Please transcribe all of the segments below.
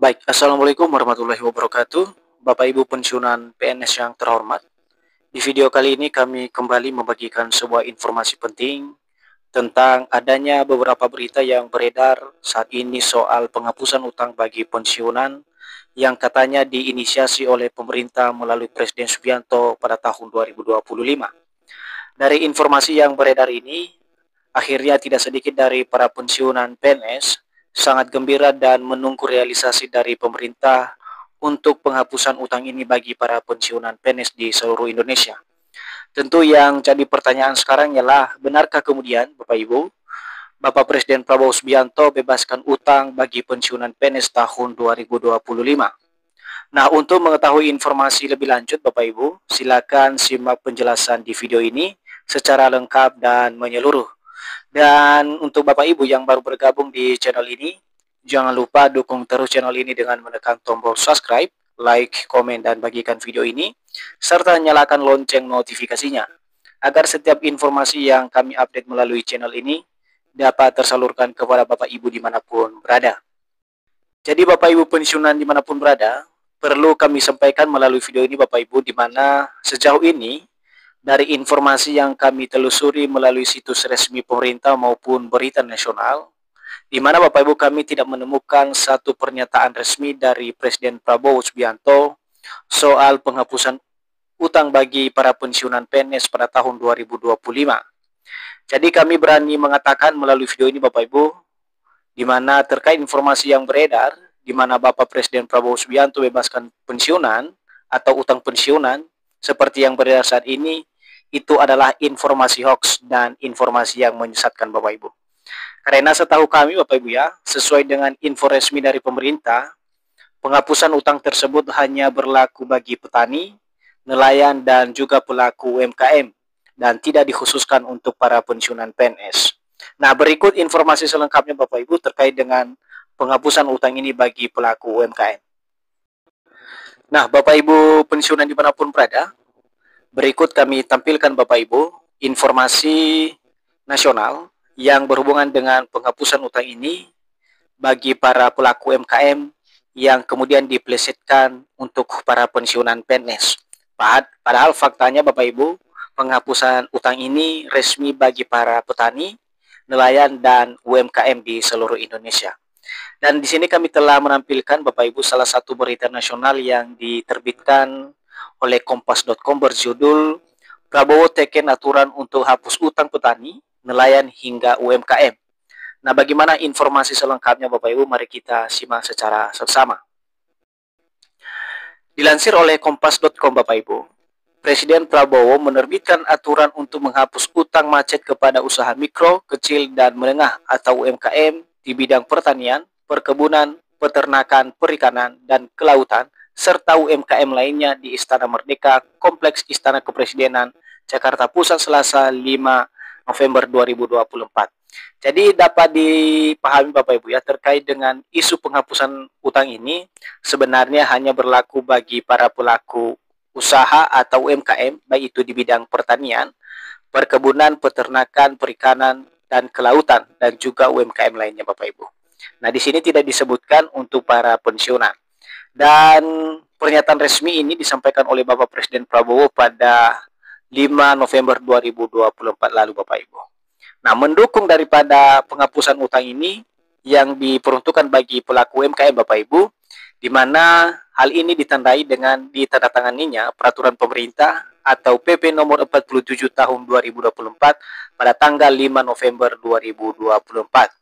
Baik, Assalamualaikum warahmatullahi wabarakatuh. Bapak Ibu pensiunan PNS yang terhormat. Di video kali ini kami kembali membagikan sebuah informasi penting tentang adanya beberapa berita yang beredar saat ini soal penghapusan utang bagi pensiunan yang katanya diinisiasi oleh pemerintah melalui Presiden Subianto pada tahun 2025. Dari informasi yang beredar ini, akhirnya tidak sedikit dari para pensiunan PNS sangat gembira dan menunggu realisasi dari pemerintah untuk penghapusan utang ini bagi para pensiunan PNS di seluruh Indonesia. Tentu yang jadi pertanyaan sekarang ialah, benarkah kemudian Bapak Ibu, Bapak Presiden Prabowo Subianto bebaskan utang bagi pensiunan PNS tahun 2025? Nah, untuk mengetahui informasi lebih lanjut Bapak Ibu, silakan simak penjelasan di video ini secara lengkap dan menyeluruh. Dan untuk Bapak Ibu yang baru bergabung di channel ini, jangan lupa dukung terus channel ini dengan menekan tombol subscribe, like, komen, dan bagikan video ini, serta nyalakan lonceng notifikasinya, agar setiap informasi yang kami update melalui channel ini dapat tersalurkan kepada Bapak Ibu dimanapun berada. Jadi Bapak Ibu pensiunan dimanapun berada, perlu kami sampaikan melalui video ini Bapak Ibu, di mana sejauh ini dari informasi yang kami telusuri melalui situs resmi pemerintah maupun berita nasional, di mana Bapak Ibu kami tidak menemukan satu pernyataan resmi dari Presiden Prabowo Subianto soal penghapusan utang bagi para pensiunan PNS pada tahun 2025. Jadi kami berani mengatakan melalui video ini Bapak Ibu, di mana terkait informasi yang beredar, di mana Bapak Presiden Prabowo Subianto bebaskan pensiunan atau utang pensiunan seperti yang beredar saat ini, itu adalah informasi hoax dan informasi yang menyesatkan Bapak Ibu. Karena setahu kami Bapak Ibu ya, sesuai dengan info resmi dari pemerintah, penghapusan utang tersebut hanya berlaku bagi petani, nelayan, dan juga pelaku UMKM, dan tidak dikhususkan untuk para pensiunan PNS. Nah, berikut informasi selengkapnya Bapak Ibu terkait dengan penghapusan utang ini bagi pelaku UMKM. Nah, Bapak Ibu pensiunan dimanapun berada, berikut kami tampilkan Bapak Ibu informasi nasional yang berhubungan dengan penghapusan utang ini bagi para pelaku UMKM yang kemudian diplesetkan untuk para pensiunan PNS. Padahal faktanya Bapak Ibu, penghapusan utang ini resmi bagi para petani, nelayan, dan UMKM di seluruh Indonesia. Dan di sini kami telah menampilkan Bapak Ibu salah satu berita nasional yang diterbitkan oleh kompas.com berjudul Prabowo teken aturan untuk hapus utang petani, nelayan, hingga UMKM. Nah, bagaimana informasi selengkapnya Bapak Ibu? Mari kita simak secara seksama. Dilansir oleh kompas.com Bapak Ibu, Presiden Prabowo menerbitkan aturan untuk menghapus utang macet kepada usaha mikro, kecil, dan menengah atau UMKM di bidang pertanian, perkebunan, peternakan, perikanan, dan kelautan, serta UMKM lainnya di Istana Merdeka, Kompleks Istana Kepresidenan, Jakarta Pusat, Selasa 5 November 2024. Jadi dapat dipahami Bapak Ibu ya, terkait dengan isu penghapusan utang ini sebenarnya hanya berlaku bagi para pelaku usaha atau UMKM, baik itu di bidang pertanian, perkebunan, peternakan, perikanan, dan kelautan, dan juga UMKM lainnya Bapak Ibu. Nah, di sini tidak disebutkan untuk para pensiunan. Dan pernyataan resmi ini disampaikan oleh Bapak Presiden Prabowo pada 5 November 2024 lalu Bapak Ibu. Nah, mendukung daripada penghapusan utang ini yang diperuntukkan bagi pelaku UMKM Bapak Ibu, di mana hal ini ditandai dengan ditandatanganinya peraturan pemerintah atau PP nomor 47 tahun 2024 pada tanggal 5 November 2024.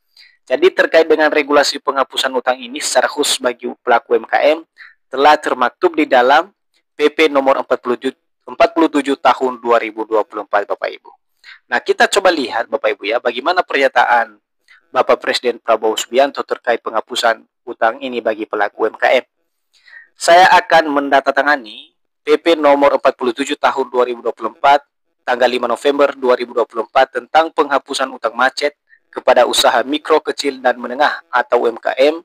Jadi terkait dengan regulasi penghapusan utang ini secara khusus bagi pelaku UMKM telah termaktub di dalam PP nomor 47 tahun 2024 Bapak Ibu. Nah, kita coba lihat Bapak Ibu ya, bagaimana pernyataan Bapak Presiden Prabowo Subianto terkait penghapusan utang ini bagi pelaku UMKM. Saya akan mendatangani PP nomor 47 tahun 2024 tanggal 5 November 2024 tentang penghapusan utang macet kepada usaha mikro, kecil, dan menengah atau UMKM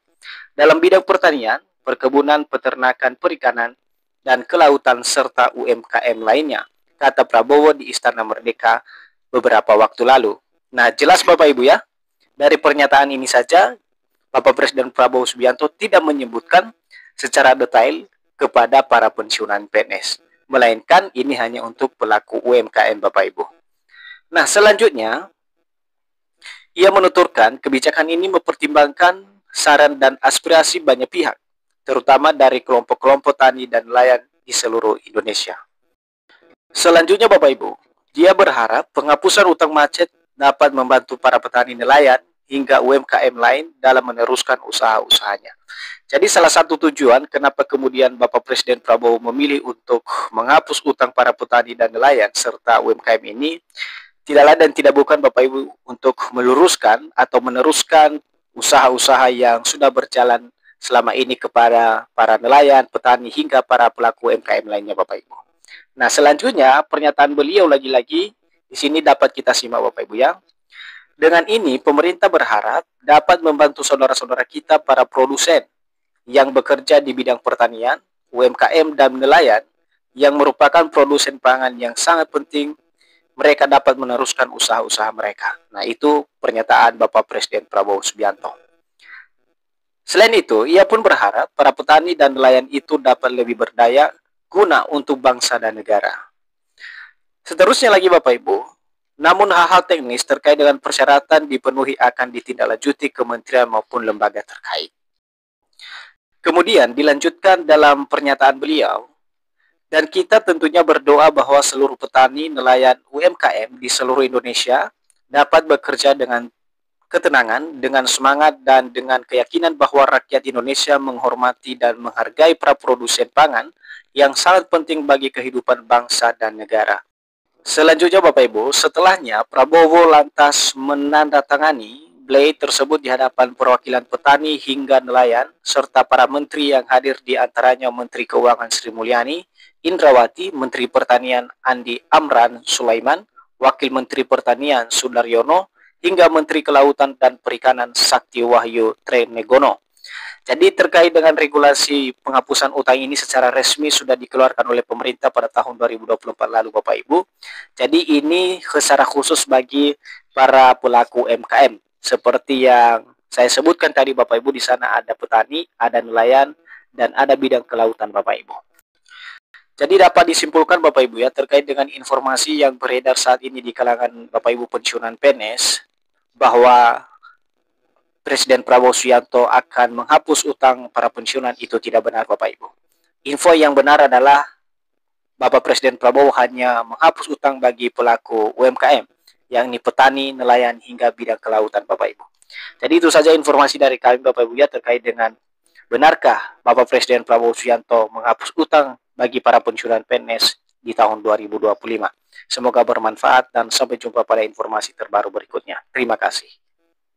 dalam bidang pertanian, perkebunan, peternakan, perikanan, dan kelautan serta UMKM lainnya, kata Prabowo di Istana Merdeka beberapa waktu lalu. Nah, jelas Bapak Ibu ya, dari pernyataan ini saja Bapak Presiden Prabowo Subianto tidak menyebutkan secara detail kepada para pensiunan PNS, melainkan ini hanya untuk pelaku UMKM, Bapak Ibu. Nah, selanjutnya ia menuturkan kebijakan ini mempertimbangkan saran dan aspirasi banyak pihak, terutama dari kelompok-kelompok tani dan nelayan di seluruh Indonesia. Selanjutnya, Bapak Ibu, dia berharap penghapusan utang macet dapat membantu para petani nelayan hingga UMKM lain dalam meneruskan usaha-usahanya. Jadi salah satu tujuan kenapa kemudian Bapak Presiden Prabowo memilih untuk menghapus utang para petani dan nelayan serta UMKM ini tidaklah dan tidak bukan, Bapak Ibu, untuk meluruskan atau meneruskan usaha-usaha yang sudah berjalan selama ini kepada para nelayan, petani, hingga para pelaku UMKM lainnya, Bapak Ibu. Nah, selanjutnya pernyataan beliau lagi-lagi di sini dapat kita simak, Bapak Ibu ya. Dengan ini, pemerintah berharap dapat membantu saudara-saudara kita para produsen yang bekerja di bidang pertanian, UMKM, dan nelayan yang merupakan produsen pangan yang sangat penting, mereka dapat meneruskan usaha-usaha mereka. Nah, itu pernyataan Bapak Presiden Prabowo Subianto. Selain itu, ia pun berharap para petani dan nelayan itu dapat lebih berdaya guna untuk bangsa dan negara. Seterusnya lagi, Bapak Ibu, namun hal-hal teknis terkait dengan persyaratan dipenuhi akan ditindaklanjuti kementerian maupun lembaga terkait. Kemudian dilanjutkan dalam pernyataan beliau, dan kita tentunya berdoa bahwa seluruh petani, nelayan, UMKM di seluruh Indonesia dapat bekerja dengan ketenangan, dengan semangat, dan dengan keyakinan bahwa rakyat Indonesia menghormati dan menghargai para produsen pangan yang sangat penting bagi kehidupan bangsa dan negara. Selanjutnya, Bapak Ibu, setelahnya Prabowo lantas menandatangani blade tersebut di hadapan perwakilan petani hingga nelayan, serta para menteri yang hadir, di antaranya Menteri Keuangan Sri Mulyani Indrawati, Menteri Pertanian Andi Amran Sulaiman, Wakil Menteri Pertanian Sudaryono, hingga Menteri Kelautan dan Perikanan Sakti Wahyu Trenegono. Jadi terkait dengan regulasi penghapusan utang ini secara resmi sudah dikeluarkan oleh pemerintah pada tahun 2024 lalu, Bapak Ibu. Jadi ini secara khusus bagi para pelaku UMKM. Seperti yang saya sebutkan tadi, Bapak Ibu, di sana ada petani, ada nelayan, dan ada bidang kelautan, Bapak Ibu. Jadi dapat disimpulkan, Bapak Ibu ya, terkait dengan informasi yang beredar saat ini di kalangan Bapak Ibu pensiunan PNS, bahwa Presiden Prabowo Subianto akan menghapus utang para pensiunan, itu tidak benar, Bapak Ibu. Info yang benar adalah Bapak Presiden Prabowo hanya menghapus utang bagi pelaku UMKM, yakni petani, nelayan, hingga bidang kelautan, Bapak Ibu. Jadi itu saja informasi dari kami, Bapak Ibu ya, terkait dengan benarkah Bapak Presiden Prabowo Subianto menghapus utang bagi para pensiunan PNS di tahun 2025. Semoga bermanfaat dan sampai jumpa pada informasi terbaru berikutnya. Terima kasih.